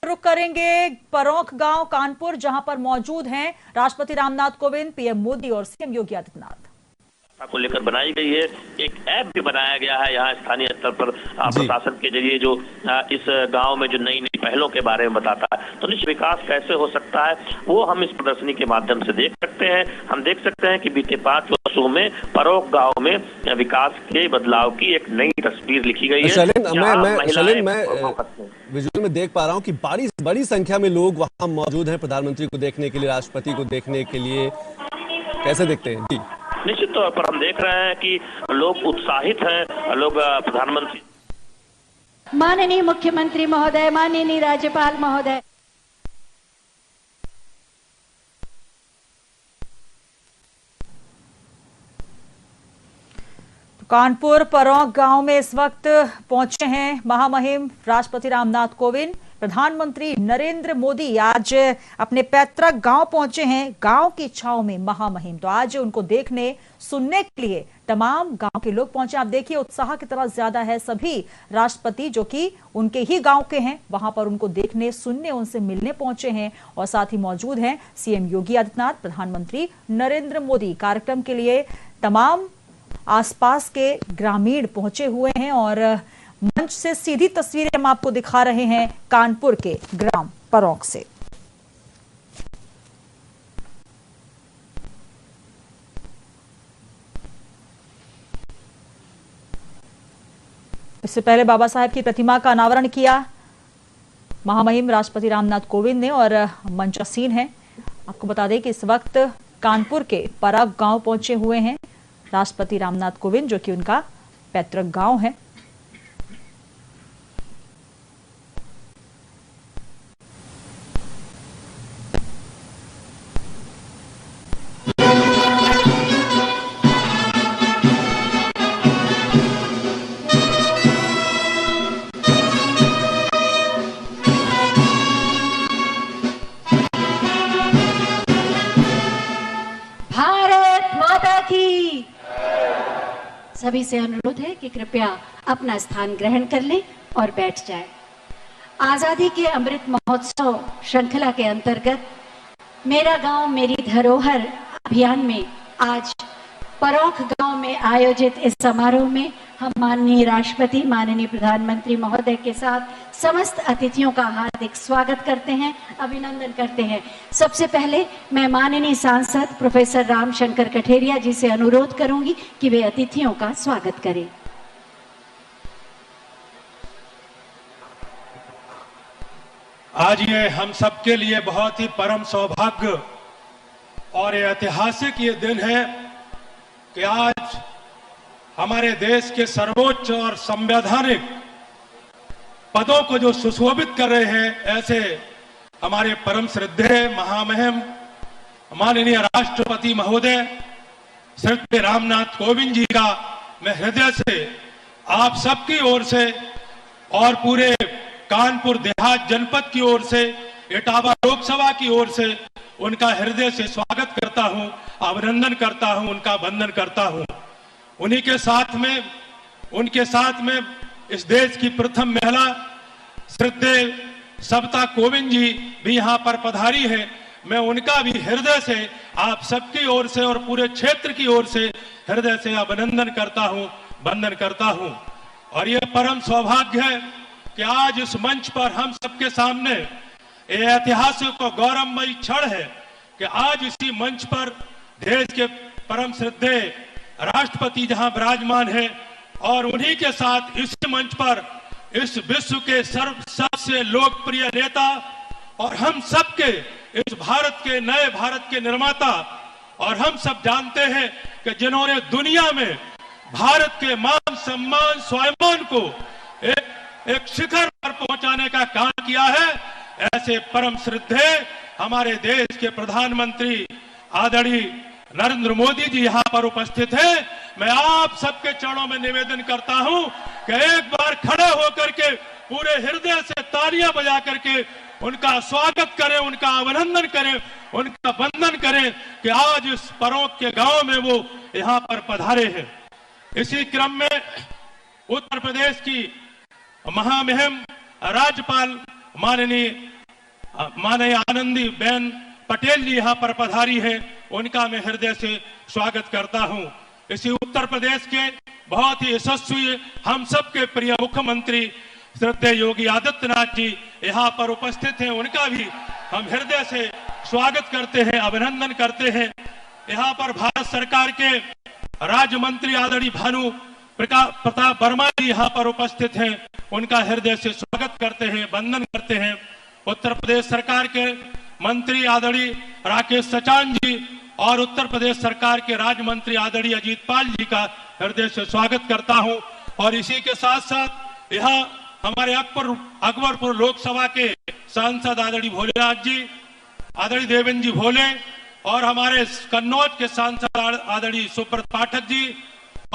रुक करेंगे परौख गांव कानपुर, जहां पर मौजूद हैं राष्ट्रपति रामनाथ कोविंद, पीएम मोदी और सीएम योगी आदित्यनाथ को लेकर बनाई गई है। एक ऐप भी बनाया गया है यहाँ स्थानीय स्तर पर प्रशासन के जरिए, जो इस गांव में जो नई नई पहलों के बारे में बताता है। तो निश्चित विकास कैसे हो सकता है वो हम इस प्रदर्शनी के माध्यम से देख सकते हैं। हम देख सकते हैं कि बीते 5 वर्षों में परौख गांव में विकास के बदलाव की एक नई तस्वीर लिखी गई है। मैं विजुअल में देख पा रहा हूँ कि बड़ी संख्या में लोग वहाँ मौजूद हैं प्रधानमंत्री को देखने के लिए, राष्ट्रपति को देखने के लिए। कैसे देखते हैं जी? निश्चित तौर पर हम देख रहे हैं कि लोग उत्साहित हैं। लोग प्रधानमंत्री, माननीय मुख्यमंत्री महोदय, माननीय राज्यपाल महोदय, कानपुर परौख गांव में इस वक्त पहुंचे हैं महामहिम राष्ट्रपति रामनाथ कोविंद। प्रधानमंत्री नरेंद्र मोदी आज अपने पैतृक गांव पहुंचे हैं। गांव की छाव में महामहिम, तो आज उनको देखने सुनने के लिए तमाम गांव के लोग पहुंचे। आप देखिए उत्साह की तरह ज्यादा है। सभी राष्ट्रपति जो कि उनके ही गांव के हैं, वहां पर उनको देखने सुनने उनसे मिलने पहुंचे हैं। और साथ ही मौजूद हैं सीएम योगी आदित्यनाथ, प्रधानमंत्री नरेंद्र मोदी। कार्यक्रम के लिए तमाम आसपास के ग्रामीण पहुंचे हुए हैं और मंच से सीधी तस्वीरें हम आपको दिखा रहे हैं कानपुर के ग्राम परौख से। इससे पहले बाबा साहेब की प्रतिमा का अनावरण किया महामहिम राष्ट्रपति रामनाथ कोविंद ने और मंचासीन है। आपको बता दें कि इस वक्त कानपुर के परौख गांव पहुंचे हुए हैं राष्ट्रपति रामनाथ कोविंद, जो कि उनका पैतृक गांव है। सभी से अनुरोध है कि कृपया अपना स्थान ग्रहण कर लें और बैठ जाएं। आजादी के अमृत महोत्सव श्रृंखला के अंतर्गत मेरा गांव मेरी धरोहर अभियान में आज परौख गांव में आयोजित इस समारोह में हम माननीय राष्ट्रपति, माननीय प्रधानमंत्री महोदय के साथ समस्त अतिथियों का हार्दिक स्वागत करते हैं, अभिनंदन करते हैं। सबसे पहले मैं माननीय सांसद प्रोफेसर रामशंकर कठेरिया जी से अनुरोध करूंगी कि वे अतिथियों का स्वागत करें। आज ये हम सबके लिए बहुत ही परम सौभाग्य और ऐतिहासिक ये दिन है कि आज हमारे देश के सर्वोच्च और संवैधानिक पदों को जो सुशोभित कर रहे हैं, ऐसे हमारे परम श्रद्धेय महामहिम माननीय राष्ट्रपति महोदय श्री रामनाथ कोविंद जी का मैं हृदय से आप सबकी ओर से और पूरे कानपुर देहात जनपद की ओर से, इटावा लोकसभा की ओर से उनका हृदय से स्वागत करता हूं, अभिनंदन करता हूं, उनका वंदन करता हूं। उनके साथ में इस देश की प्रथम महिला श्रद्धेय सविता कोविंद जी भी यहां पर पधारी है। मैं उनका भी हृदय से आप सबकी ओर से और पूरे क्षेत्र की ओर से हृदय से अभिनंदन करता हूं, वंदन करता हूं। और यह परम सौभाग्य है कि आज इस मंच पर हम सबके सामने ऐतिहासिक और गौरवमयी क्षण है कि आज इसी मंच पर देश के परम श्रद्धेय राष्ट्रपति जहां विराजमान है और उन्हीं के साथ इस मंच पर इस विश्व के सबसे लोकप्रिय नेता और हम सबके इस भारत के नए भारत के निर्माता, और हम सब जानते हैं कि जिन्होंने दुनिया में भारत के मान सम्मान स्वाभिमान को एक शिखर पर पहुंचाने का काम किया है, ऐसे परम श्रद्धेय हमारे देश के प्रधानमंत्री आदरणीय नरेंद्र मोदी जी यहाँ पर उपस्थित हैं। मैं आप सबके चरणों में निवेदन करता हूं कि एक बार खड़े होकर के पूरे हृदय से तालियां बजा करके उनका स्वागत करें, उनका अभिनंदन करें, उनका वंदन करें कि आज इस परौख के गांव में वो यहाँ पर पधारे हैं। इसी क्रम में उत्तर प्रदेश की महामहिम राज्यपाल माननीय माननीय आनंदी बेन पटेल जी यहाँ पर पधारी है, उनका मैं हृदय से स्वागत करता हूँ। इसी उत्तर प्रदेश के बहुत ही यशस्वी हम सबके प्रिय मुख्यमंत्री श्रद्धेय योगी आदित्यनाथ जी यहाँ पर उपस्थित हैं, उनका भी हम हृदय से स्वागत करते हैं, अभिनंदन करते हैं। यहाँ पर भारत सरकार के राज्य मंत्री आदरणीय भानु प्रताप वर्मा जी यहाँ पर उपस्थित हैं, उनका हृदय से स्वागत करते हैं, वंदन करते हैं। उत्तर प्रदेश सरकार के मंत्री आदरणीय राकेश सचान जी और उत्तर प्रदेश सरकार के राज्य मंत्री आदरणीय अजीत पाल जी का हृदय से स्वागत करता हूं। और इसी के साथ साथ यहाँ हमारे अकबरपुर लोकसभा के सांसद आदरणीय भोलेनाथ जी, आदरणीय देवेंद्र जी भोले और हमारे कन्नौज के सांसद आदरणीय सुब्रत पाठक जी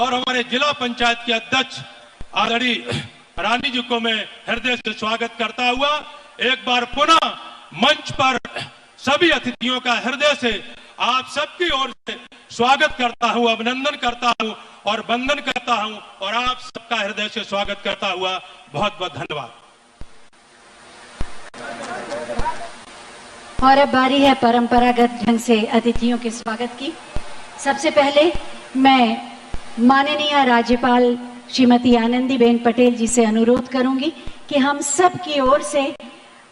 और हमारे जिला पंचायत के अध्यक्ष आदरणीय रानी जी को मैं हृदय से स्वागत करता हुआ एक बार पुनः मंच पर सभी अतिथियों का हृदय से आप सबकी ओर से स्वागत करता हूं, अभिनंदन करता हूं और वंदन करता हूं और आप सबका हृदय से स्वागत करता हुआ बहुत बहुत धन्यवाद। और अब बारी है परंपरागत ढंग से अतिथियों के स्वागत की। सबसे पहले मैं माननीय राज्यपाल श्रीमती आनंदीबेन पटेल जी से अनुरोध करूंगी कि हम सब की ओर से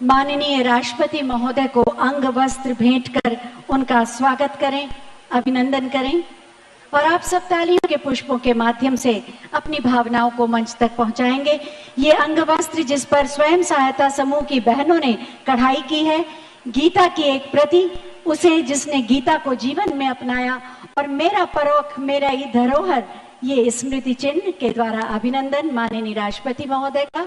माननीय राष्ट्रपति महोदय को अंग वस्त्र भेंट कर उनका स्वागत करें, अभिनंदन करें और आप सब तालियों के पुष्पों के माध्यम से अपनी भावनाओं को मंच तक पहुंचाएंगे। ये अंग वस्त्र जिस पर स्वयं सहायता समूह की बहनों ने कढ़ाई की है, गीता की एक प्रति, उसे जिसने गीता को जीवन में अपनाया, और मेरा परोख मेरा ही धरोहर, ये स्मृति चिन्ह के द्वारा अभिनंदन माननीय राष्ट्रपति महोदय का।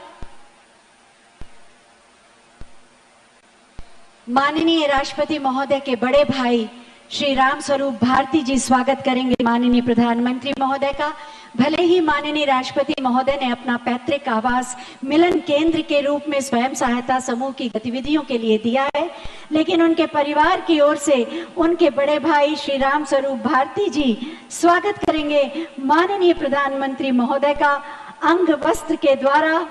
माननीय राष्ट्रपति महोदय के बड़े भाई श्री राम स्वरूप भारती जी स्वागत करेंगे माननीय प्रधानमंत्री महोदय का। भले ही माननीय राष्ट्रपति महोदय ने अपना पैतृक आवास मिलन केंद्र के रूप में स्वयं सहायता समूह की गतिविधियों के लिए दिया है, लेकिन उनके परिवार की ओर से उनके बड़े भाई श्री राम स्वरूप भारती जी स्वागत करेंगे माननीय प्रधानमंत्री महोदय का अंग वस्त्र के द्वारा,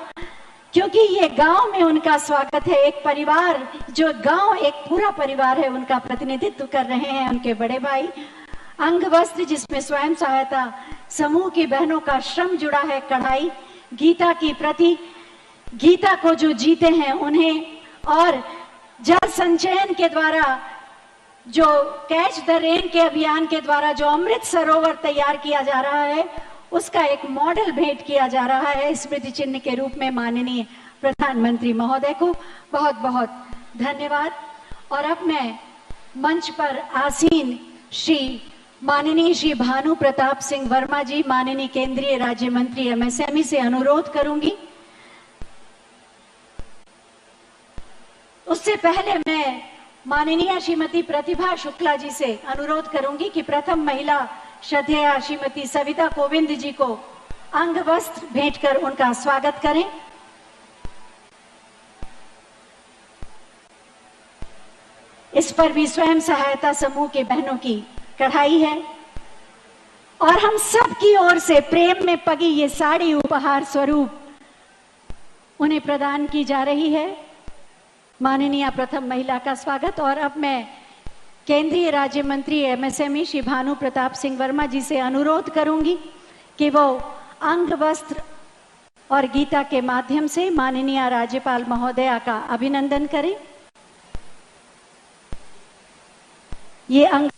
क्योंकि ये गांव में उनका स्वागत है। एक परिवार, जो गांव एक पूरा परिवार है, उनका प्रतिनिधित्व कर रहे हैं उनके बड़े भाई। अंग वस्त्र जिसमें स्वयं सहायता समूह की बहनों का श्रम जुड़ा है, कढ़ाई, गीता की प्रति, गीता को जो जीते हैं उन्हें, और जल संचयन के द्वारा जो कैच द रेन के अभियान के द्वारा जो अमृत सरोवर तैयार किया जा रहा है, उसका एक मॉडल भेंट किया जा रहा है स्मृति चिन्ह के रूप में माननीय प्रधानमंत्री महोदय को। बहुत बहुत धन्यवाद। और अब मैं मंच पर आसीन माननीय श्री भानु प्रताप सिंह वर्मा जी, माननीय केंद्रीय राज्य मंत्री एमएसएमई से अनुरोध करूंगी। उससे पहले मैं माननीय श्रीमती प्रतिभा शुक्ला जी से अनुरोध करूंगी कि प्रथम महिला श्रद्धेया श्रीमती सविता कोविंद जी को अंग वस्त्र भेंट कर उनका स्वागत करें। इस पर भी स्वयं सहायता समूह के बहनों की कढ़ाई है और हम सब की ओर से प्रेम में पगी ये साड़ी उपहार स्वरूप उन्हें प्रदान की जा रही है। माननीय प्रथम महिला का स्वागत। और अब मैं केंद्रीय राज्य मंत्री एमएसएमई श्री भानु प्रताप सिंह वर्मा जी से अनुरोध करूंगी कि वो अंग वस्त्र और गीता के माध्यम से माननीय राज्यपाल महोदया का अभिनंदन करें। ये अंग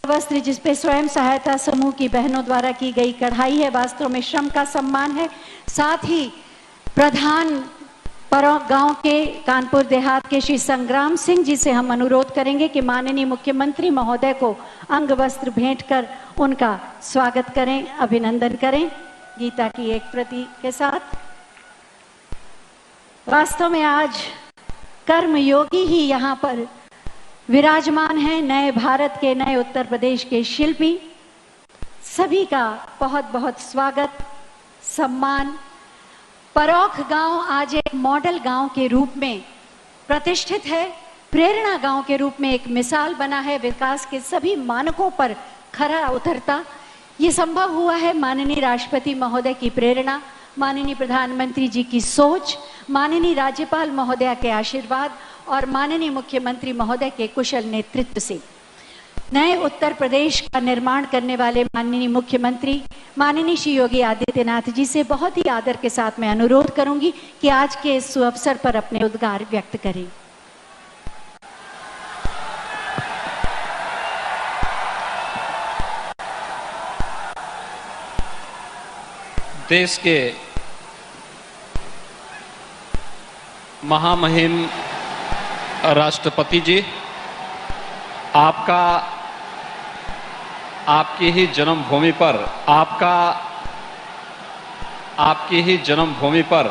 वस्त्र जिसपे स्वयं सहायता समूह की बहनों द्वारा की गई कढ़ाई है, वास्तव में श्रम का सम्मान है। साथ ही प्रधान परौख गांव के कानपुर देहात के श्री संग्राम सिंह जी से हम अनुरोध करेंगे कि माननीय मुख्यमंत्री महोदय को अंग वस्त्र भेंट कर उनका स्वागत करें, अभिनंदन करें गीता की एक प्रति के साथ। वास्तव में आज कर्मयोगी ही यहाँ पर विराजमान है, नए भारत के, नए उत्तर प्रदेश के शिल्पी। सभी का बहुत बहुत स्वागत, सम्मान। परौख गांव आज एक मॉडल गांव के रूप में प्रतिष्ठित है, प्रेरणा गांव के रूप में एक मिसाल बना है, विकास के सभी मानकों पर खरा उतरता। ये संभव हुआ है माननीय राष्ट्रपति महोदय की प्रेरणा, माननीय प्रधानमंत्री जी की सोच, माननीय राज्यपाल महोदया के आशीर्वाद और माननीय मुख्यमंत्री महोदय के कुशल नेतृत्व से नए उत्तर प्रदेश का निर्माण करने वाले माननीय मुख्यमंत्री माननीय श्री योगी आदित्यनाथ जी से बहुत ही आदर के साथ मैं अनुरोध करूंगी कि आज के इस अवसर पर अपने उद्गार व्यक्त करें। देश के महामहिम राष्ट्रपति जी, आपकी ही जन्मभूमि पर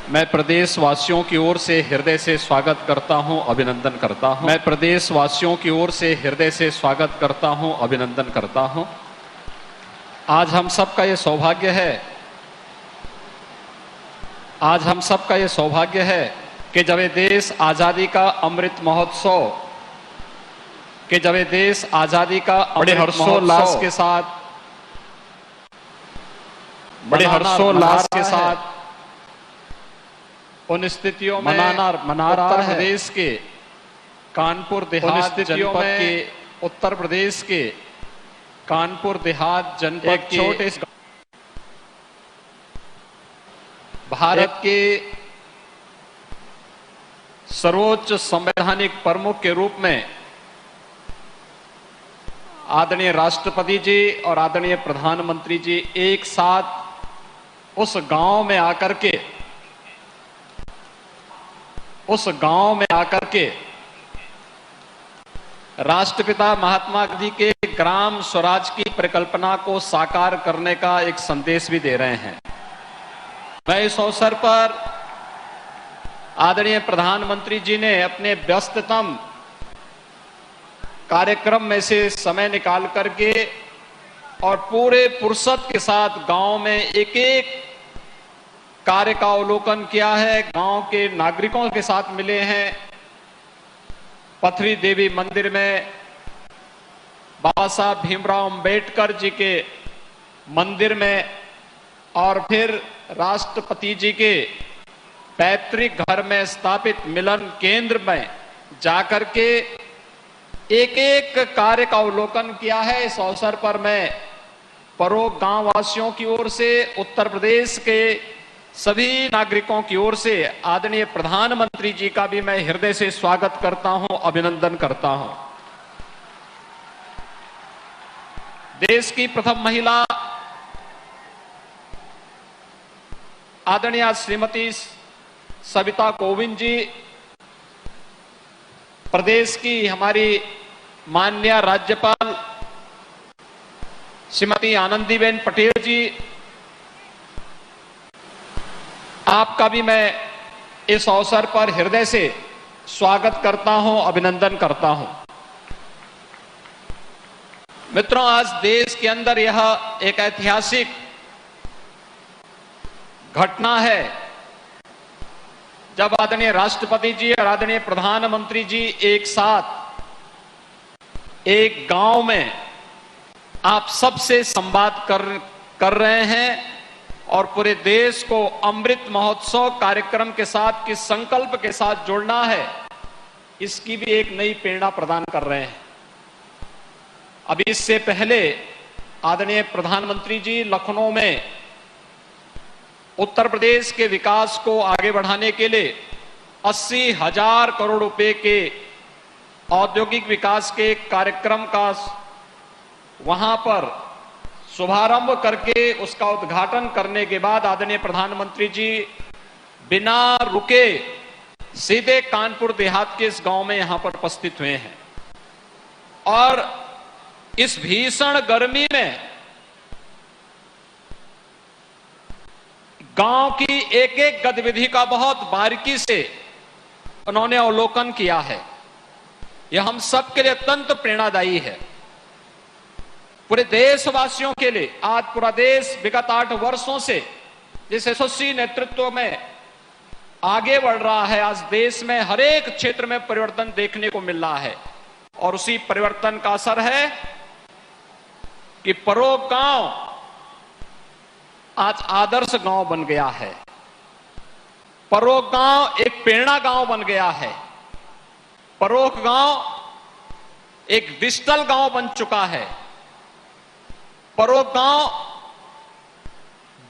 मैं प्रदेशवासियों की ओर से हृदय से स्वागत करता हूं, अभिनंदन करता हूं। मैं प्रदेशवासियों की ओर से हृदय से स्वागत करता हूं, अभिनंदन करता हूं। आज हम सबका ये सौभाग्य है कि जब ये देश आजादी का अमृत महोत्सव बड़े हर्षोल्लास के साथ उन स्थितियों में मना रहा है। प्रदेश के कानपुर देहात जनपद के उत्तर प्रदेश के कानपुर देहात जनपद के छोटे भारत के सर्वोच्च संवैधानिक प्रमुख के रूप में आदरणीय राष्ट्रपति जी और आदरणीय प्रधानमंत्री जी एक साथ उस गांव में आकर के राष्ट्रपिता महात्मा गांधी के ग्राम स्वराज की परिकल्पना को साकार करने का एक संदेश भी दे रहे हैं। मैं इस अवसर पर आदरणीय प्रधानमंत्री जी ने अपने व्यस्ततम कार्यक्रम में से समय निकाल करके और पूरे फुर्सत के साथ गांव में एक एक कार्य का अवलोकन किया है। गांव के नागरिकों के साथ मिले हैं, पथरी देवी मंदिर में बाबा साहब भीमराव अंबेडकर जी के मंदिर में और फिर राष्ट्रपति जी के पैतृक घर में स्थापित मिलन केंद्र में जाकर के एक एक कार्य का अवलोकन किया है। इस अवसर पर मैं परोग गांव वासियों की ओर से, उत्तर प्रदेश के सभी नागरिकों की ओर से आदरणीय प्रधानमंत्री जी का भी मैं हृदय से स्वागत करता हूं, अभिनंदन करता हूं। देश की प्रथम महिला आदरणीय श्रीमती सविता कोविंद जी, प्रदेश की हमारी माननीय राज्यपाल श्रीमती आनंदीबेन पटेल जी, आपका भी मैं इस अवसर पर हृदय से स्वागत करता हूं, अभिनंदन करता हूं। मित्रों, आज देश के अंदर यह एक ऐतिहासिक घटना है जब आदरणीय राष्ट्रपति जी और आदरणीय प्रधानमंत्री जी एक साथ एक गांव में आप सबसे संवाद कर रहे हैं और पूरे देश को अमृत महोत्सव कार्यक्रम के साथ, किस संकल्प के साथ जोड़ना है, इसकी भी एक नई प्रेरणा प्रदान कर रहे हैं। अभी इससे पहले आदरणीय प्रधानमंत्री जी लखनऊ में उत्तर प्रदेश के विकास को आगे बढ़ाने के लिए 80,000 करोड़ रुपए के औद्योगिक विकास के कार्यक्रम का वहां पर शुभारंभ करके उसका उद्घाटन करने के बाद आदरणीय प्रधानमंत्री जी बिना रुके सीधे कानपुर देहात के इस गांव में यहां पर उपस्थित हुए हैं और इस भीषण गर्मी में गांव की एक एक गतिविधि का बहुत बारीकी से उन्होंने अवलोकन किया है। यह हम सबके लिए अत्यंत प्रेरणादायी है। पूरे देशवासियों के लिए आज पूरा देश विगत 8 वर्षों से जिस यशस्वी नेतृत्व में आगे बढ़ रहा है, आज देश में हर एक क्षेत्र में परिवर्तन देखने को मिल रहा है और उसी परिवर्तन का असर है कि परोग गांव आज आदर्श गांव बन गया है। परोख गांव एक प्रेरणा गांव बन गया है। परोख गांव एक डिजिटल गांव बन चुका है। परोख गांव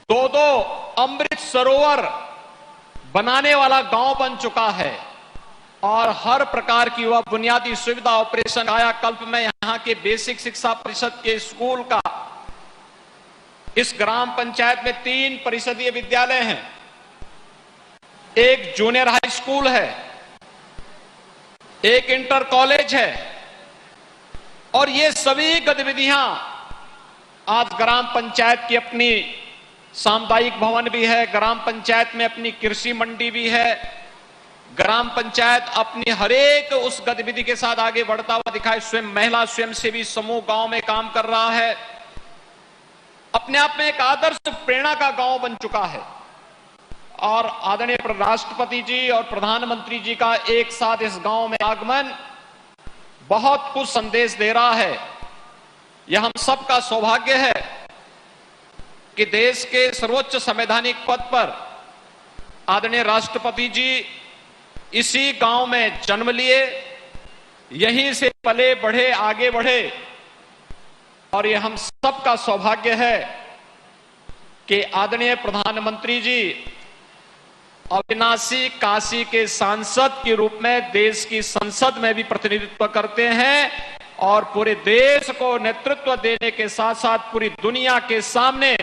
दो अमृत सरोवर बनाने वाला गांव बन चुका है और हर प्रकार की वह बुनियादी सुविधा ऑपरेशन कायाकल्प में यहां के बेसिक शिक्षा परिषद के स्कूल का, इस ग्राम पंचायत में 3 परिषदीय विद्यालय हैं, एक जूनियर हाई स्कूल है, एक इंटर कॉलेज है और ये सभी गतिविधियां आज ग्राम पंचायत की अपनी सामुदायिक भवन भी है, ग्राम पंचायत में अपनी कृषि मंडी भी है, ग्राम पंचायत अपनी हरेक उस गतिविधि के साथ आगे बढ़ता हुआ दिखाई। स्वयं महिला स्वयंसेवी समूह गांव में काम कर रहा है। अपने आप में एक आदर्श प्रेरणा का गांव बन चुका है और आदरणीय राष्ट्रपति जी और प्रधानमंत्री जी का एक साथ इस गांव में आगमन बहुत कुछ संदेश दे रहा है। यह हम सबका सौभाग्य है कि देश के सर्वोच्च संवैधानिक पद पर आदरणीय राष्ट्रपति जी इसी गांव में जन्म लिए, यहीं से पले बढ़े, आगे बढ़े और यह हम सबका सौभाग्य है कि आदरणीय प्रधानमंत्री जी अविनाशी काशी के सांसद के रूप में देश की संसद में भी प्रतिनिधित्व करते हैं और पूरे देश को नेतृत्व देने के साथ साथ पूरी दुनिया के सामने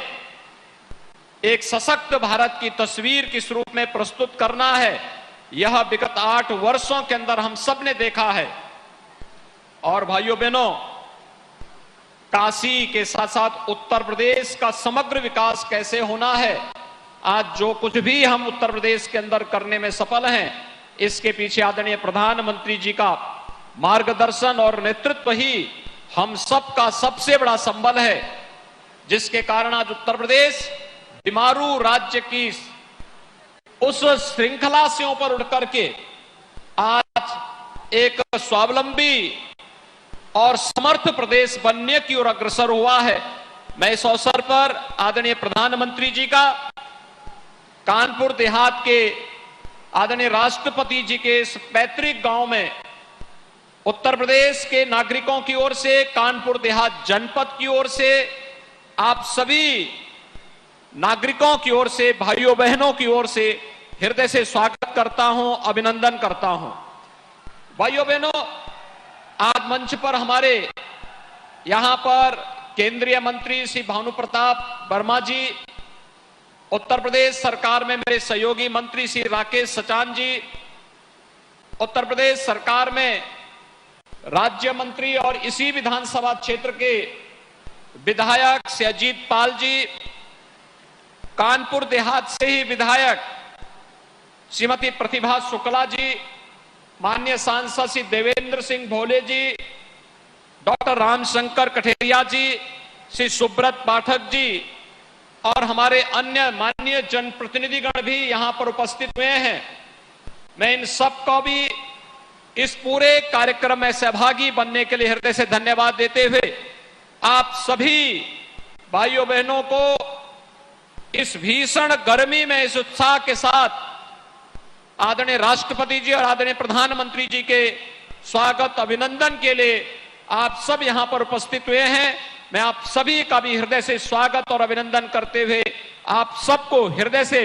एक सशक्त भारत की तस्वीर किस रूप में प्रस्तुत करना है, यह विगत 8 वर्षों के अंदर हम सब ने देखा है। और भाइयों बहनों, काशी के साथ साथ उत्तर प्रदेश का समग्र विकास कैसे होना है, आज जो कुछ भी हम उत्तर प्रदेश के अंदर करने में सफल हैं, इसके पीछे आदरणीय प्रधानमंत्री जी का मार्गदर्शन और नेतृत्व ही हम सबका सबसे बड़ा संबल है, जिसके कारण आज उत्तर प्रदेश बीमारू राज्य की उस श्रृंखला से ऊपर उठ करके आज एक स्वावलंबी और समर्थ प्रदेश बनने की ओर अग्रसर हुआ है। मैं इस अवसर पर आदरणीय प्रधानमंत्री जी का कानपुर देहात के आदरणीय राष्ट्रपति जी के इस पैतृक गांव में उत्तर प्रदेश के नागरिकों की ओर से, कानपुर देहात जनपद की ओर से, आप सभी नागरिकों की ओर से, भाइयों बहनों की ओर से हृदय से स्वागत करता हूं, अभिनंदन करता हूं। भाइयों बहनों, आज मंच पर हमारे यहां पर केंद्रीय मंत्री श्री भानु प्रताप वर्मा जी, उत्तर प्रदेश सरकार में मेरे सहयोगी मंत्री श्री राकेश सचान जी, उत्तर प्रदेश सरकार में राज्य मंत्री और इसी विधानसभा क्षेत्र के विधायक श्री अजीत पाल जी, कानपुर देहात से ही विधायक श्रीमती प्रतिभा शुक्ला जी, माननीय सांसद श्री देवेंद्र सिंह भोले जी, डॉक्टर रामशंकर कठेरिया जी, श्री सुब्रत पाठक जी और हमारे अन्य माननीय जनप्रतिनिधिगण भी यहां पर उपस्थित हुए हैं। मैं इन सबको भी इस पूरे कार्यक्रम में सहभागी बनने के लिए हृदय से धन्यवाद देते हुए आप सभी भाइयों बहनों को इस भीषण गर्मी में इस उत्साह के साथ आदरणीय राष्ट्रपति जी और आदरणीय प्रधानमंत्री जी के स्वागत अभिनंदन के लिए आप सब यहां पर उपस्थित हुए हैं। मैं आप सभी का भी हृदय से स्वागत और अभिनंदन करते हुए आप सबको हृदय से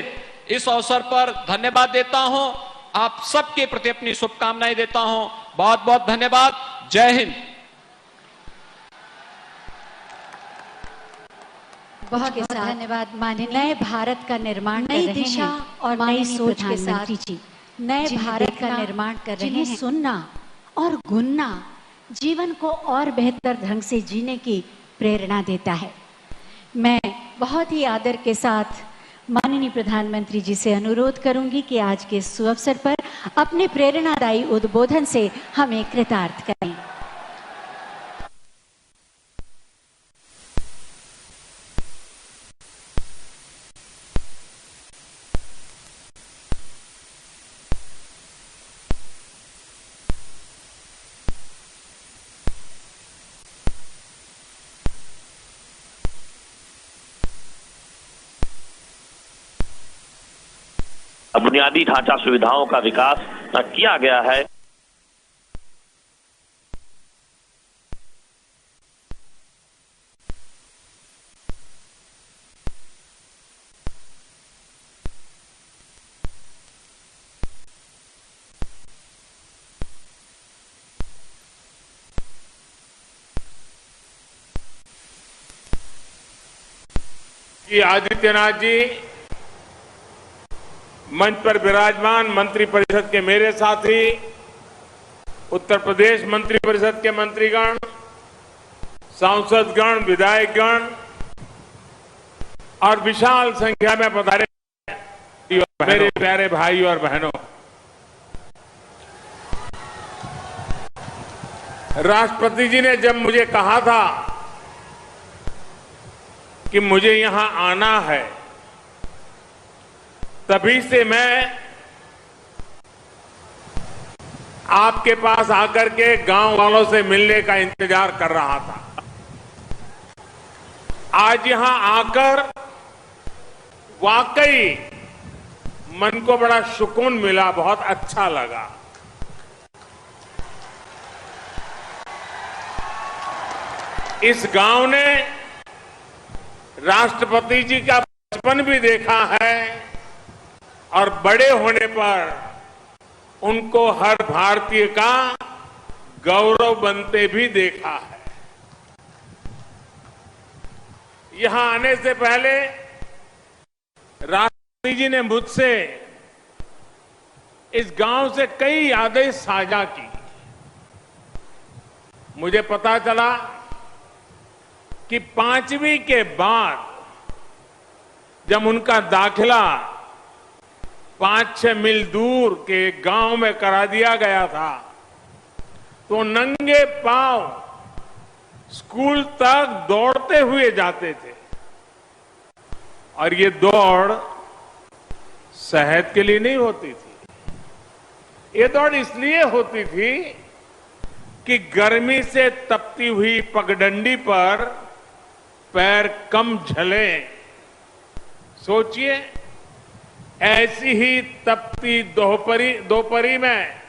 इस अवसर पर धन्यवाद देता हूं, आप सबके प्रति अपनी शुभकामनाएं देता हूं। बहुत बहुत धन्यवाद। जय हिंद। बहुत धन्यवाद। माननीय नए भारत का निर्माण, नई दिशा और नई सोच के साथ नए भारत का निर्माण कर रहे हैं। सुनना और गुनना जीवन को और बेहतर ढंग से जीने की प्रेरणा देता है। मैं बहुत ही आदर के साथ माननीय प्रधानमंत्री जी से अनुरोध करूंगी कि आज के सुअवसर पर अपने प्रेरणादायी उद्बोधन से हमें कृतार्थ करें। बुनियादी ढांचा सुविधाओं का विकास किया गया है। कि आदित्यनाथ जी मंच पर विराजमान मंत्रिपरिषद के मेरे साथी, उत्तर प्रदेश मंत्रिपरिषद के मंत्रीगण, सांसदगण, विधायकगण और विशाल संख्या में पधारे मेरे प्यारे भाई और बहनों, राष्ट्रपति जी ने जब मुझे कहा था कि मुझे यहां आना है, तभी से मैं आपके पास आकर के गांव वालों से मिलने का इंतजार कर रहा था। आज यहां आकर वाकई मन को बड़ा सुकून मिला, बहुत अच्छा लगा। इस गांव ने राष्ट्रपति जी का बचपन भी देखा है और बड़े होने पर उनको हर भारतीय का गौरव बनते भी देखा है। यहां आने से पहले राष्ट्रपति जी ने मुझसे इस गांव से कई यादें साझा की। मुझे पता चला कि 5वीं के बाद जब उनका दाखिला 5-6 मील दूर के गांव में करा दिया गया था, तो नंगे पांव स्कूल तक दौड़ते हुए जाते थे। और ये दौड़ सेहत के लिए नहीं होती थी, ये दौड़ इसलिए होती थी कि गर्मी से तपती हुई पगडंडी पर पैर कम झले। सोचिए, ऐसी ही तपती दोपहरी में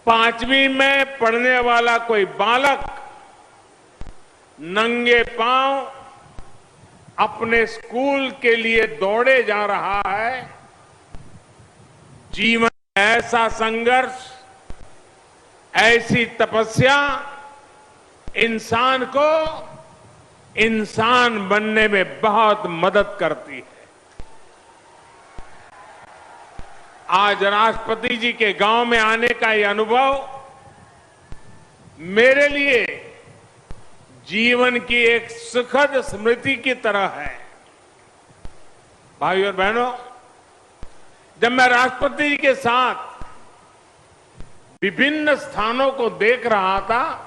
5वीं में पढ़ने वाला कोई बालक नंगे पांव अपने स्कूल के लिए दौड़े जा रहा है। जीवन में ऐसा संघर्ष, ऐसी तपस्या इंसान को इंसान बनने में बहुत मदद करती है। आज राष्ट्रपति जी के गांव में आने का यह अनुभव मेरे लिए जीवन की एक सुखद स्मृति की तरह है। भाइयों और बहनों, जब मैं राष्ट्रपति जी के साथ विभिन्न स्थानों को देख रहा था,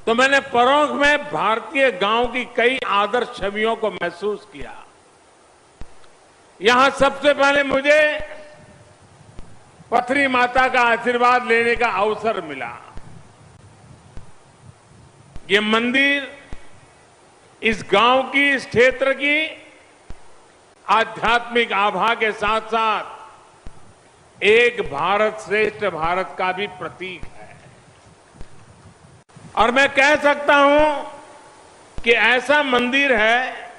तो मैंने परोक्ष में भारतीय गांव की कई आदर्श छवियों को महसूस किया। यहां सबसे पहले मुझे पथरी माता का आशीर्वाद लेने का अवसर मिला। ये मंदिर इस गांव की, इस क्षेत्र की आध्यात्मिक आभा के साथ साथ एक भारत श्रेष्ठ भारत का भी प्रतीक है। और मैं कह सकता हूं कि ऐसा मंदिर है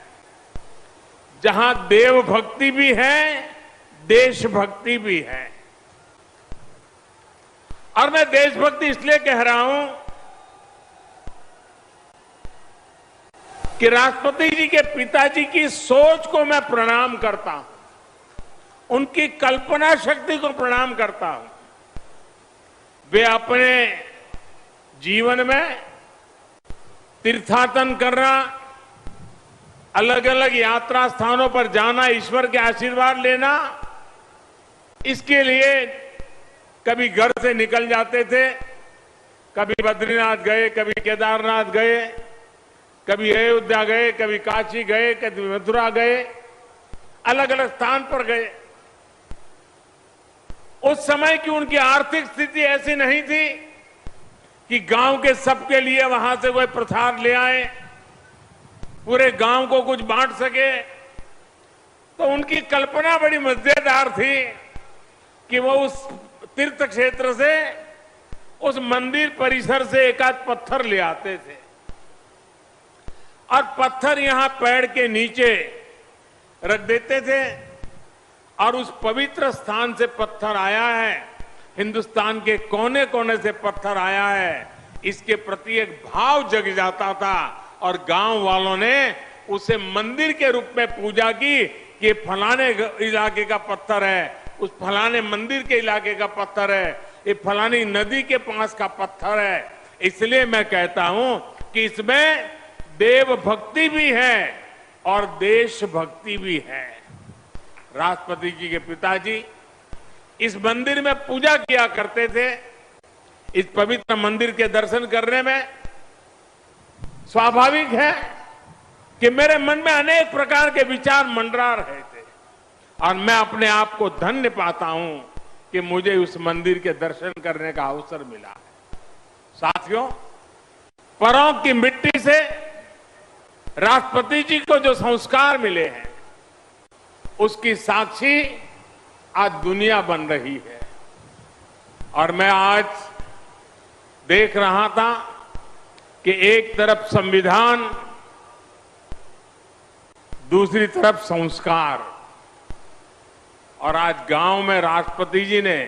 जहां देव भक्ति भी है, देशभक्ति भी है। और मैं देशभक्ति इसलिए कह रहा हूं कि राष्ट्रपति जी के पिताजी की सोच को मैं प्रणाम करता हूं, उनकी कल्पना शक्ति को प्रणाम करता हूं। वे अपने जीवन में तीर्थाटन करना, अलग अलग यात्रा स्थानों पर जाना, ईश्वर के आशीर्वाद लेना, इसके लिए कभी घर से निकल जाते थे, कभी बद्रीनाथ गए, कभी केदारनाथ गए, कभी अयोध्या गए, कभी काशी गए, कभी मथुरा गए, अलग अलग स्थान पर गए। उस समय की उनकी आर्थिक स्थिति ऐसी नहीं थी कि गांव के सबके लिए वहां से कोई प्रसाद ले आए, पूरे गांव को कुछ बांट सके। तो उनकी कल्पना बड़ी मजेदार थी कि वो उस तीर्थ क्षेत्र से, उस मंदिर परिसर से एक आध पत्थर ले आते थे और पत्थर यहां पेड़ के नीचे रख देते थे और उस पवित्र स्थान से पत्थर आया है, हिंदुस्तान के कोने कोने से पत्थर आया है, इसके प्रति एक भाव जग जाता था और गांव वालों ने उसे मंदिर के रूप में पूजा की कि ये फलाने इलाके का पत्थर है, उस फलाने मंदिर के इलाके का पत्थर है, ये फलानी नदी के पास का पत्थर है। इसलिए मैं कहता हूं कि इसमें देव भक्ति भी है और देशभक्ति भी है। राष्ट्रपति जी के पिताजी इस मंदिर में पूजा किया करते थे। इस पवित्र मंदिर के दर्शन करने में स्वाभाविक है कि मेरे मन में अनेक प्रकार के विचार मंडरा रहे थे और मैं अपने आप को धन्य पाता हूं कि मुझे उस मंदिर के दर्शन करने का अवसर मिला है। साथियों, परों की मिट्टी से राष्ट्रपति जी को जो संस्कार मिले हैं उसकी साक्षी आज दुनिया बन रही है। और मैं आज देख रहा था कि एक तरफ संविधान, दूसरी तरफ संस्कार, और आज गांव में राष्ट्रपति जी ने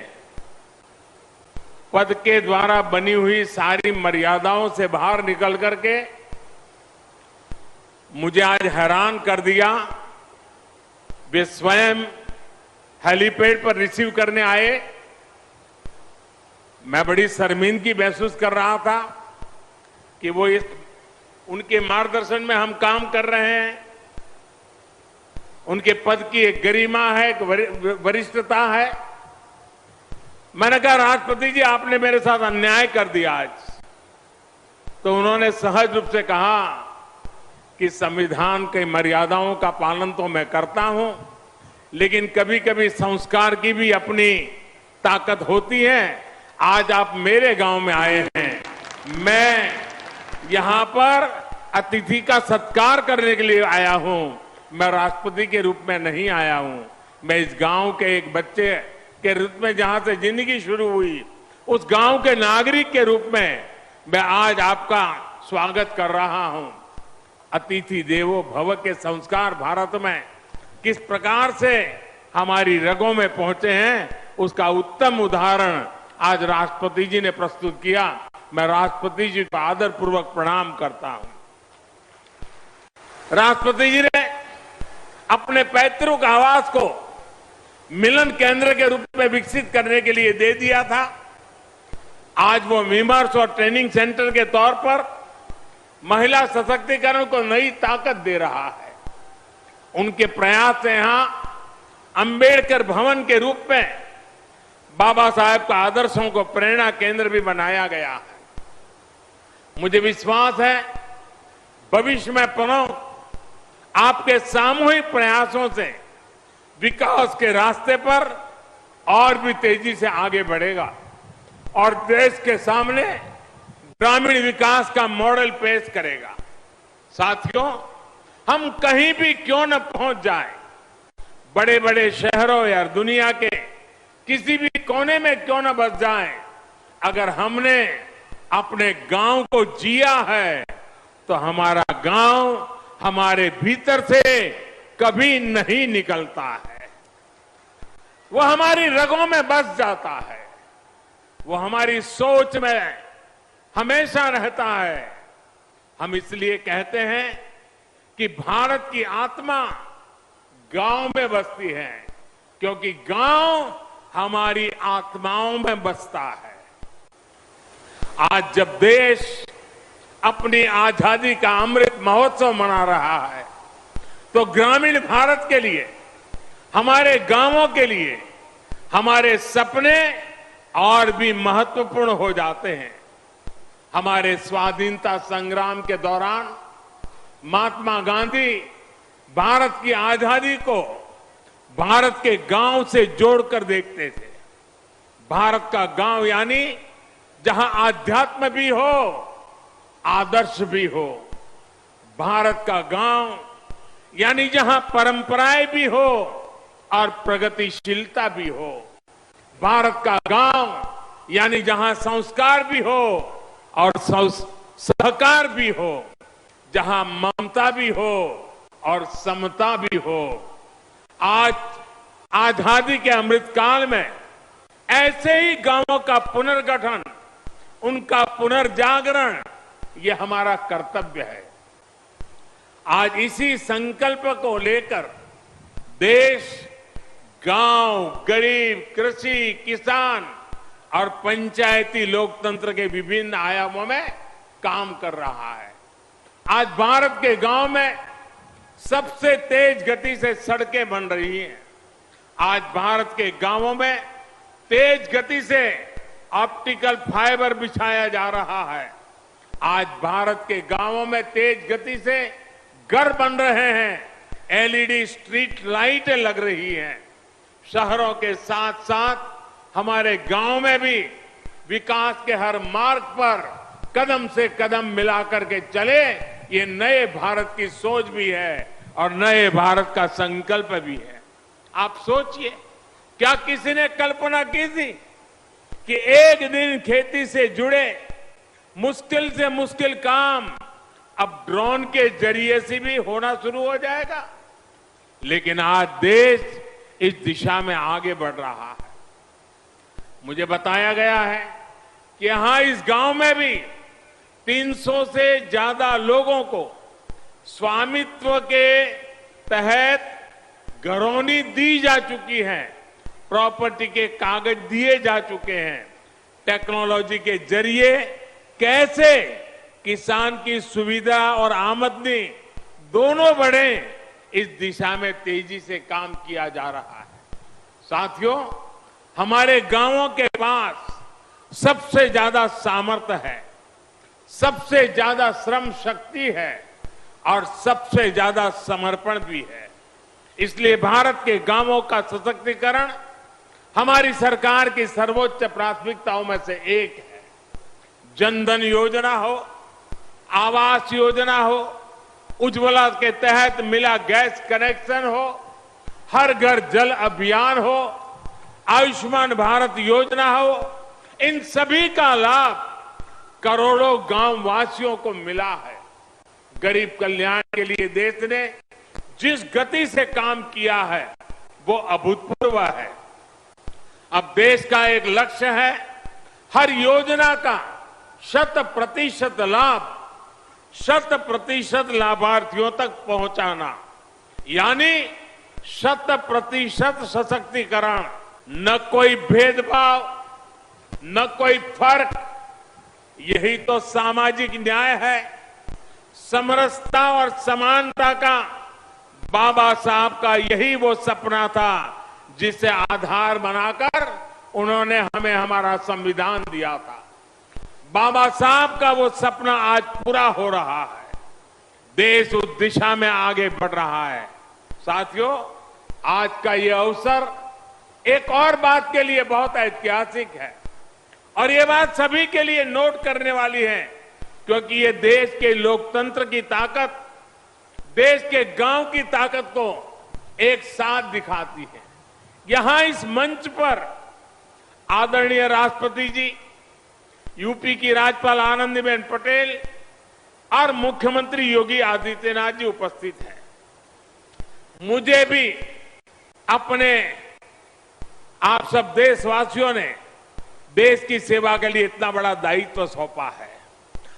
पद के द्वारा बनी हुई सारी मर्यादाओं से बाहर निकल करके मुझे आज हैरान कर दिया। वे स्वयं हेलीपैड पर रिसीव करने आए। मैं बड़ी शर्मिंदगी महसूस कर रहा था कि वो उनके मार्गदर्शन में हम काम कर रहे हैं। उनके पद की एक गरिमा है, एक वरिष्ठता है। मैंने कहा, राष्ट्रपति जी आपने मेरे साथ अन्याय कर दिया आज। तो उन्होंने सहज रूप से कहा कि संविधान की मर्यादाओं का पालन तो मैं करता हूं, लेकिन कभी कभी संस्कार की भी अपनी ताकत होती है। आज आप मेरे गांव में आए हैं, मैं यहां पर अतिथि का सत्कार करने के लिए आया हूं। मैं राष्ट्रपति के रूप में नहीं आया हूं, मैं इस गांव के एक बच्चे के रूप में जहां से जिंदगी शुरू हुई, उस गांव के नागरिक के रूप में मैं आज आपका स्वागत कर रहा हूं। अतिथि देवो भव के संस्कार भारत में किस प्रकार से हमारी रगों में पहुंचे हैं, उसका उत्तम उदाहरण आज राष्ट्रपति जी ने प्रस्तुत किया। मैं राष्ट्रपति जी को आदरपूर्वक प्रणाम करता हूं। राष्ट्रपति जी ने अपने पैतृक आवास को मिलन केंद्र के रूप में विकसित करने के लिए दे दिया था। आज वो विमर्श और ट्रेनिंग सेंटर के तौर पर महिला सशक्तिकरण को नई ताकत दे रहा है। उनके प्रयास से यहां अंबेडकर भवन के रूप में बाबा साहेब का आदर्शों को प्रेरणा केंद्र भी बनाया गया है। मुझे विश्वास है भविष्य में आपके सामूहिक प्रयासों से विकास के रास्ते पर और भी तेजी से आगे बढ़ेगा और देश के सामने ग्रामीण विकास का मॉडल पेश करेगा। साथियों, हम कहीं भी क्यों न पहुंच जाए, बड़े बड़े शहरों या दुनिया के किसी भी कोने में क्यों न बस जाए, अगर हमने अपने गांव को जिया है तो हमारा गांव हमारे भीतर से कभी नहीं निकलता है। वो हमारी रगों में बस जाता है, वो हमारी सोच में हमेशा रहता है। हम इसलिए कहते हैं कि भारत की आत्मा गांव में बसती है, क्योंकि गांव हमारी आत्माओं में बसता है। आज जब देश अपनी आजादी का अमृत महोत्सव मना रहा है, तो ग्रामीण भारत के लिए, हमारे गांवों के लिए हमारे सपने और भी महत्वपूर्ण हो जाते हैं। हमारे स्वाधीनता संग्राम के दौरान महात्मा गांधी भारत की आजादी को भारत के गांव से जोड़कर देखते थे। भारत का गांव यानी जहां आध्यात्म भी हो, आदर्श भी हो। भारत का गांव यानी जहां परंपराएं भी हो और प्रगतिशीलता भी हो। भारत का गांव यानी जहां संस्कार भी हो और सहकार भी हो, जहां ममता भी हो और समता भी हो। आज आजादी के अमृत काल में ऐसे ही गांवों का पुनर्गठन, उनका पुनर्जागरण, ये हमारा कर्तव्य है। आज इसी संकल्प को लेकर देश गांव, गरीब, कृषि, किसान और पंचायती लोकतंत्र के विभिन्न आयामों में काम कर रहा है। आज भारत के गांव में सबसे तेज गति से सड़कें बन रही हैं। आज भारत के गांवों में तेज गति से ऑप्टिकल फाइबर बिछाया जा रहा है। आज भारत के गांवों में तेज गति से घर बन रहे हैं, एलईडी स्ट्रीट लाइटें लग रही हैं। शहरों के साथ साथ हमारे गांव में भी विकास के हर मार्ग पर कदम से कदम मिलाकर के चले, ये नए भारत की सोच भी है और नए भारत का संकल्प भी है। आप सोचिए, क्या किसी ने कल्पना की थी कि एक दिन खेती से जुड़े मुश्किल से मुश्किल काम अब ड्रोन के जरिए से भी होना शुरू हो जाएगा? लेकिन आज देश इस दिशा में आगे बढ़ रहा है। मुझे बताया गया है कि यहां इस गांव में भी 300 से ज्यादा लोगों को स्वामित्व के तहत घरौनी दी जा चुकी है, प्रॉपर्टी के कागज दिए जा चुके हैं। टेक्नोलॉजी के जरिए कैसे किसान की सुविधा और आमदनी दोनों बढ़े, इस दिशा में तेजी से काम किया जा रहा है। साथियों, हमारे गांवों के पास सबसे ज्यादा सामर्थ्य है, सबसे ज्यादा श्रम शक्ति है और सबसे ज्यादा समर्पण भी है। इसलिए भारत के गांवों का सशक्तिकरण हमारी सरकार की सर्वोच्च प्राथमिकताओं में से एक है। जनधन योजना हो, आवास योजना हो, उज्ज्वला के तहत मिला गैस कनेक्शन हो, हर घर जल अभियान हो, आयुष्मान भारत योजना हो, इन सभी का लाभ करोड़ों गांव वासियों को मिला है। गरीब कल्याण के लिए देश ने जिस गति से काम किया है वो अभूतपूर्व है। अब देश का एक लक्ष्य है हर योजना का 100% लाभ 100% लाभार्थियों तक पहुंचाना, यानी 100% सशक्तिकरण। न कोई भेदभाव, न कोई फर्क, यही तो सामाजिक न्याय है। समरसता और समानता का बाबा साहब का यही वो सपना था जिसे आधार बनाकर उन्होंने हमें हमारा संविधान दिया था। बाबा साहब का वो सपना आज पूरा हो रहा है। देश उस दिशा में आगे बढ़ रहा है। साथियों, आज का ये अवसर एक और बात के लिए बहुत ऐतिहासिक है और ये बात सभी के लिए नोट करने वाली है, क्योंकि ये देश के लोकतंत्र की ताकत, देश के गांव की ताकत को एक साथ दिखाती है। यहां इस मंच पर आदरणीय राष्ट्रपति जी, यूपी की राज्यपाल आनंदीबेन पटेल और मुख्यमंत्री योगी आदित्यनाथ जी उपस्थित हैं। मुझे भी अपने आप सब देशवासियों ने देश की सेवा के लिए इतना बड़ा दायित्व सौंपा है।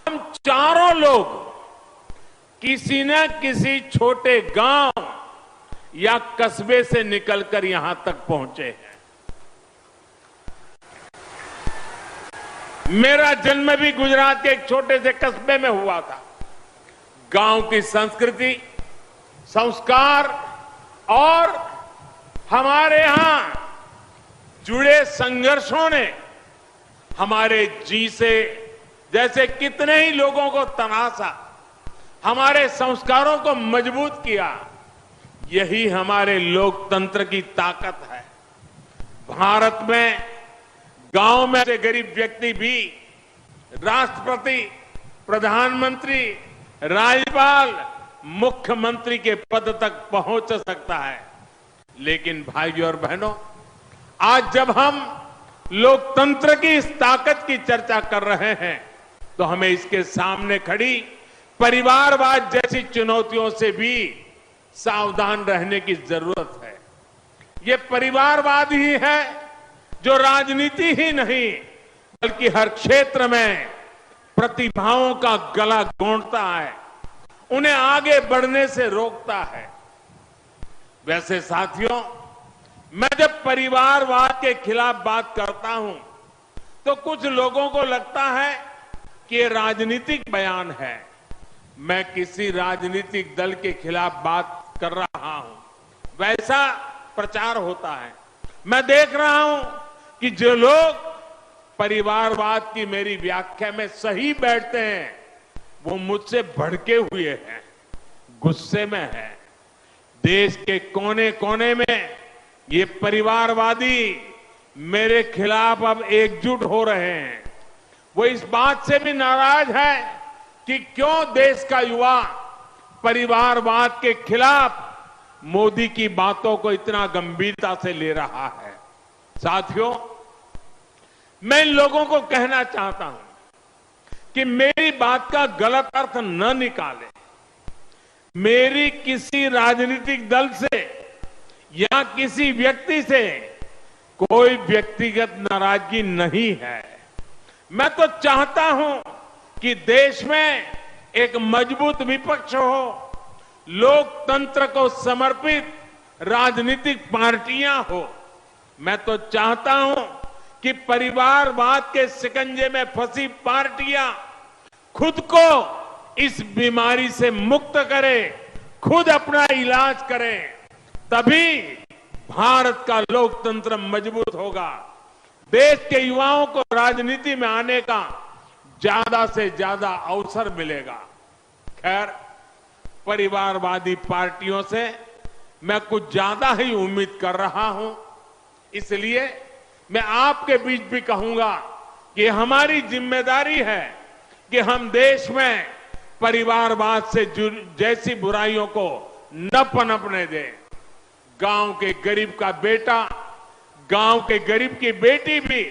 हम चारों लोग किसी न किसी छोटे गांव या कस्बे से निकलकर यहां तक पहुंचे हैं। मेरा जन्म भी गुजरात के एक छोटे से कस्बे में हुआ था। गांव की संस्कृति, संस्कार और हमारे यहां जुड़े संघर्षों ने हमारे जी से जैसे कितने ही लोगों को तनासा, हमारे संस्कारों को मजबूत किया। यही हमारे लोकतंत्र की ताकत है। भारत में गांव में से गरीब व्यक्ति भी राष्ट्रपति, प्रधानमंत्री, राज्यपाल, मुख्यमंत्री के पद तक पहुंच सकता है। लेकिन भाइयों और बहनों, आज जब हम लोकतंत्र की इस ताकत की चर्चा कर रहे हैं तो हमें इसके सामने खड़ी परिवारवाद जैसी चुनौतियों से भी सावधान रहने की जरूरत है। ये परिवारवाद ही है जो राजनीति ही नहीं बल्कि हर क्षेत्र में प्रतिभाओं का गला घोंटता है, उन्हें आगे बढ़ने से रोकता है। वैसे साथियों, मैं जब परिवारवाद के खिलाफ बात करता हूं तो कुछ लोगों को लगता है कि ये राजनीतिक बयान है। मैं किसी राजनीतिक दल के खिलाफ बात कर रहा हूं, वैसा प्रचार होता है। मैं देख रहा हूं कि जो लोग परिवारवाद की मेरी व्याख्या में सही बैठते हैं वो मुझसे भड़के हुए हैं, गुस्से में हैं। देश के कोने कोने में ये परिवारवादी मेरे खिलाफ अब एकजुट हो रहे हैं। वो इस बात से भी नाराज है कि क्यों देश का युवा परिवारवाद के खिलाफ मोदी की बातों को इतना गंभीरता से ले रहा है। साथियों, मैं इन लोगों को कहना चाहता हूं कि मेरी बात का गलत अर्थ न निकालें। मेरी किसी राजनीतिक दल से या किसी व्यक्ति से कोई व्यक्तिगत नाराजगी नहीं है। मैं तो चाहता हूं कि देश में एक मजबूत विपक्ष हो, लोकतंत्र को समर्पित राजनीतिक पार्टियां हो। मैं तो चाहता हूं कि परिवारवाद के शिकंजे में फंसी पार्टियां खुद को इस बीमारी से मुक्त करें, खुद अपना इलाज करें, तभी भारत का लोकतंत्र मजबूत होगा। देश के युवाओं को राजनीति में आने का ज्यादा से ज्यादा अवसर मिलेगा। खैर, परिवारवादी पार्टियों से मैं कुछ ज्यादा ही उम्मीद कर रहा हूं, इसलिए मैं आपके बीच भी कहूंगा कि हमारी जिम्मेदारी है कि हम देश में परिवारवाद से जैसी बुराइयों को न पनपने दें। गांव के गरीब का बेटा, गांव के गरीब की बेटी भी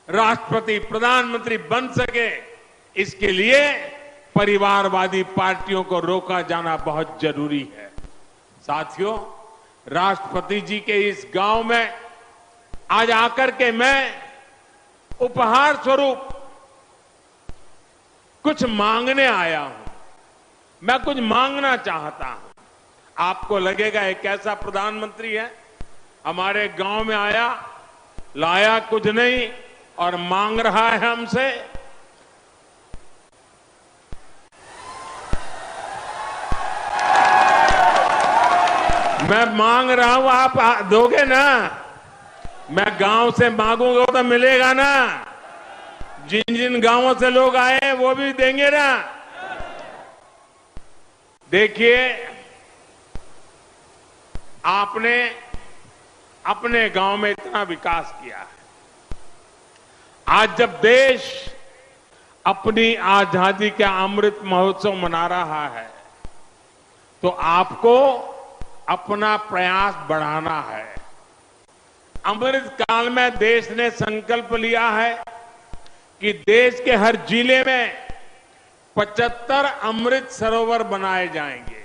राष्ट्रपति, प्रधानमंत्री बन सके, इसके लिए परिवारवादी पार्टियों को रोका जाना बहुत जरूरी है। साथियों, राष्ट्रपति जी के इस गांव में आज आकर के मैं उपहार स्वरूप कुछ मांगने आया हूं। मैं कुछ मांगना चाहता हूं। आपको लगेगा एक कैसा प्रधानमंत्री है, हमारे गांव में आया, लाया कुछ नहीं और मांग रहा है हमसे। मैं मांग रहा हूं, आप दोगे ना? मैं गांव से मांगूंगा तो मिलेगा ना? जिन जिन गांवों से लोग आए हैं वो भी देंगे ना? देखिए, आपने अपने गांव में इतना विकास किया है। आज जब देश अपनी आजादी का अमृत महोत्सव मना रहा है तो आपको अपना प्रयास बढ़ाना है। अमृत काल में देश ने संकल्प लिया है कि देश के हर जिले में 75 अमृत सरोवर बनाए जाएंगे।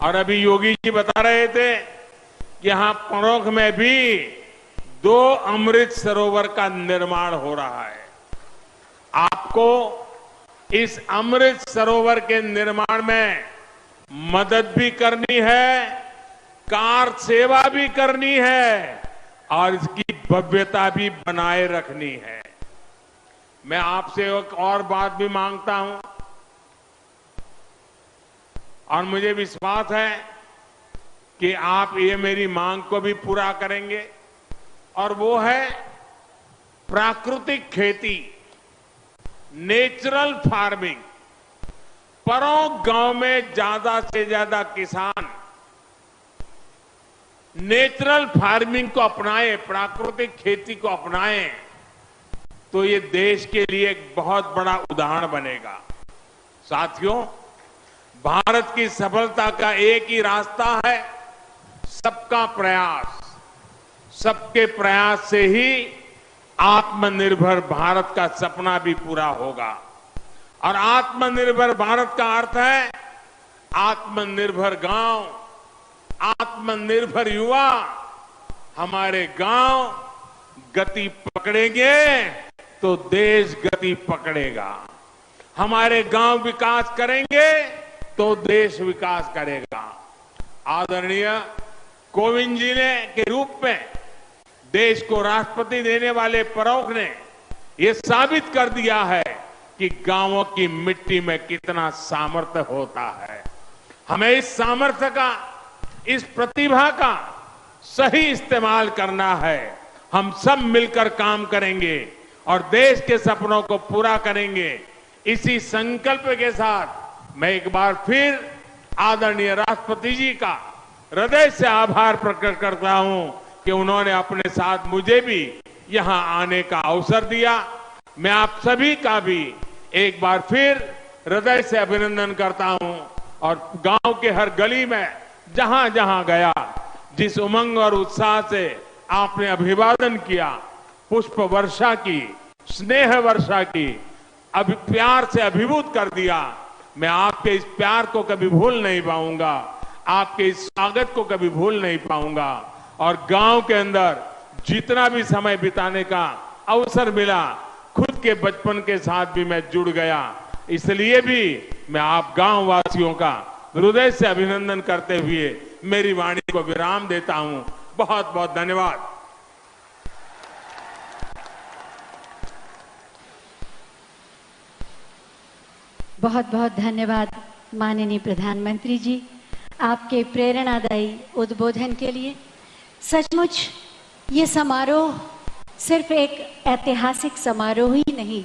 और अभी योगी जी बता रहे थे कि यहां परोख में भी 2 अमृत सरोवर का निर्माण हो रहा है। आपको इस अमृत सरोवर के निर्माण में मदद भी करनी है, कार सेवा भी करनी है और इसकी भव्यता भी बनाए रखनी है। मैं आपसे एक और बात भी मांगता हूं और मुझे विश्वास है कि आप ये मेरी मांग को भी पूरा करेंगे, और वो है प्राकृतिक खेती, नेचुरल फार्मिंग। परों गांव में ज्यादा से ज्यादा किसान नेचुरल फार्मिंग को अपनाएं, प्राकृतिक खेती को अपनाएं, तो ये देश के लिए एक बहुत बड़ा उदाहरण बनेगा। साथियों, भारत की सफलता का एक ही रास्ता है, सबका प्रयास। सबके प्रयास से ही आत्मनिर्भर भारत का सपना भी पूरा होगा। और आत्मनिर्भर भारत का अर्थ है आत्मनिर्भर गांव, आत्मनिर्भर युवा। हमारे गांव गति पकड़ेंगे तो देश गति पकड़ेगा। हमारे गांव विकास करेंगे तो देश विकास करेगा। आदरणीय कोविंद जी ने के रूप में देश को राष्ट्रपति देने वाले प्रमुख ने यह साबित कर दिया है कि गांवों की मिट्टी में कितना सामर्थ्य होता है। हमें इस सामर्थ्य का, इस प्रतिभा का सही इस्तेमाल करना है। हम सब मिलकर काम करेंगे और देश के सपनों को पूरा करेंगे। इसी संकल्प के साथ मैं एक बार फिर आदरणीय राष्ट्रपति जी का हृदय से आभार प्रकट करता हूं कि उन्होंने अपने साथ मुझे भी यहां आने का अवसर दिया। मैं आप सभी का भी एक बार फिर हृदय से अभिनंदन करता हूं और गांव के हर गली में जहां जहां गया, जिस उमंग और उत्साह से आपने अभिवादन किया, पुष्प वर्षा की, स्नेह वर्षा की, प्यार से अभिभूत कर दिया, मैं आपके इस प्यार को कभी भूल नहीं पाऊंगा, आपके इस स्वागत को कभी भूल नहीं पाऊंगा। और गांव के अंदर जितना भी समय बिताने का अवसर मिला, खुद के बचपन के साथ भी मैं जुड़ गया। इसलिए भी मैं आप गांव वासियों का हृदय से अभिनंदन करते हुए मेरी वाणी को विराम देता हूं। बहुत बहुत धन्यवाद। बहुत बहुत धन्यवाद माननीय प्रधानमंत्री जी, आपके प्रेरणादायी उद्बोधन के लिए। सचमुच ये समारोह सिर्फ एक ऐतिहासिक समारोह ही नहीं,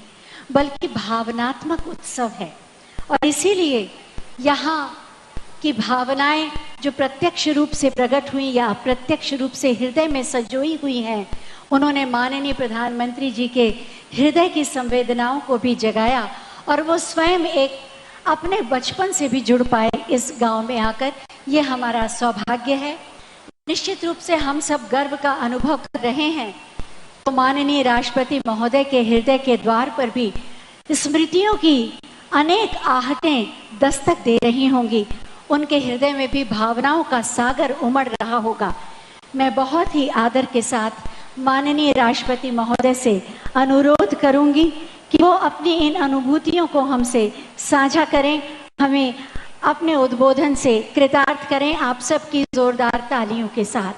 बल्कि भावनात्मक उत्सव है। और इसीलिए यहाँ की भावनाएं जो प्रत्यक्ष रूप से प्रकट हुई या अप्रत्यक्ष रूप से हृदय में संजोई हुई हैं, उन्होंने माननीय प्रधानमंत्री जी के हृदय की संवेदनाओं को भी जगाया और वो स्वयं एक अपने बचपन से भी जुड़ पाए इस गांव में आकर। ये हमारा सौभाग्य है। निश्चित रूप से हम सब गर्व का अनुभव कर रहे हैं। तो माननीय राष्ट्रपति महोदय के हृदय के द्वार पर भी स्मृतियों की अनेक आहटें दस्तक दे रही होंगी। उनके हृदय में भी भावनाओं का सागर उमड़ रहा होगा। मैं बहुत ही आदर के साथ माननीय राष्ट्रपति महोदय से अनुरोध करूंगी कि वो अपनी इन अनुभूतियों को हमसे साझा करें, हमें अपने उद्बोधन से कृतार्थ करें आप सबकी जोरदार तालियों के साथ।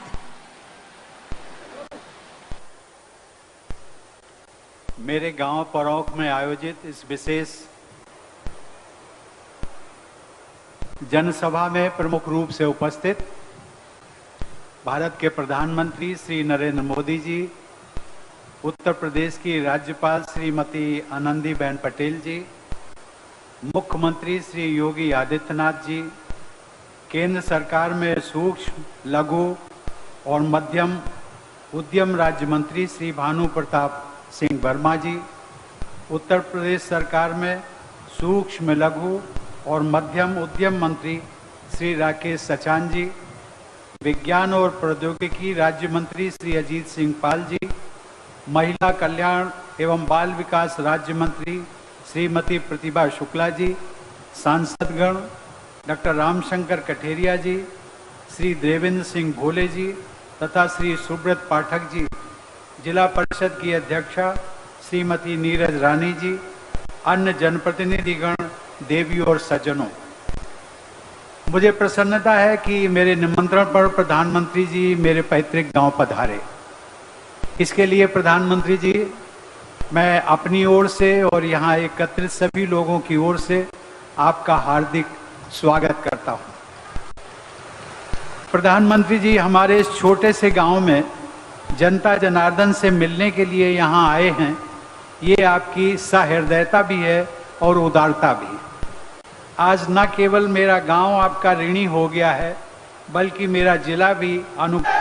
मेरे गांव परौख में आयोजित इस विशेष जनसभा में प्रमुख रूप से उपस्थित भारत के प्रधानमंत्री श्री नरेंद्र मोदी जी, उत्तर प्रदेश की राज्यपाल श्रीमती आनंदीबेन पटेल जी, मुख्यमंत्री श्री योगी आदित्यनाथ जी, केंद्र सरकार में सूक्ष्म, लघु और मध्यम उद्यम राज्य मंत्री श्री भानु प्रताप सिंह वर्मा जी, उत्तर प्रदेश सरकार में सूक्ष्म, लघु और मध्यम उद्यम मंत्री श्री राकेश सचान जी, विज्ञान और प्रौद्योगिकी राज्य मंत्री श्री अजीत सिंह पाल जी, महिला कल्याण एवं बाल विकास राज्य मंत्री श्रीमती प्रतिभा शुक्ला जी, सांसदगण डॉक्टर रामशंकर कठेरिया जी, श्री देवेंद्र सिंह भोले जी तथा श्री सुब्रत पाठक जी, जिला परिषद की अध्यक्षा श्रीमती नीरज रानी जी, अन्य जनप्रतिनिधिगण, देवी और सज्जनों, मुझे प्रसन्नता है कि मेरे निमंत्रण पर प्रधानमंत्री जी मेरे पैतृक गांव पधारे। इसके लिए प्रधानमंत्री जी मैं अपनी ओर से और यहाँ एकत्रित सभी लोगों की ओर से आपका हार्दिक स्वागत करता हूँ। प्रधानमंत्री जी हमारे इस छोटे से गांव में जनता जनार्दन से मिलने के लिए यहाँ आए हैं, ये आपकी सहृदयता भी है और उदारता भी। आज न केवल मेरा गांव आपका ऋणी हो गया है, बल्कि मेरा जिला भी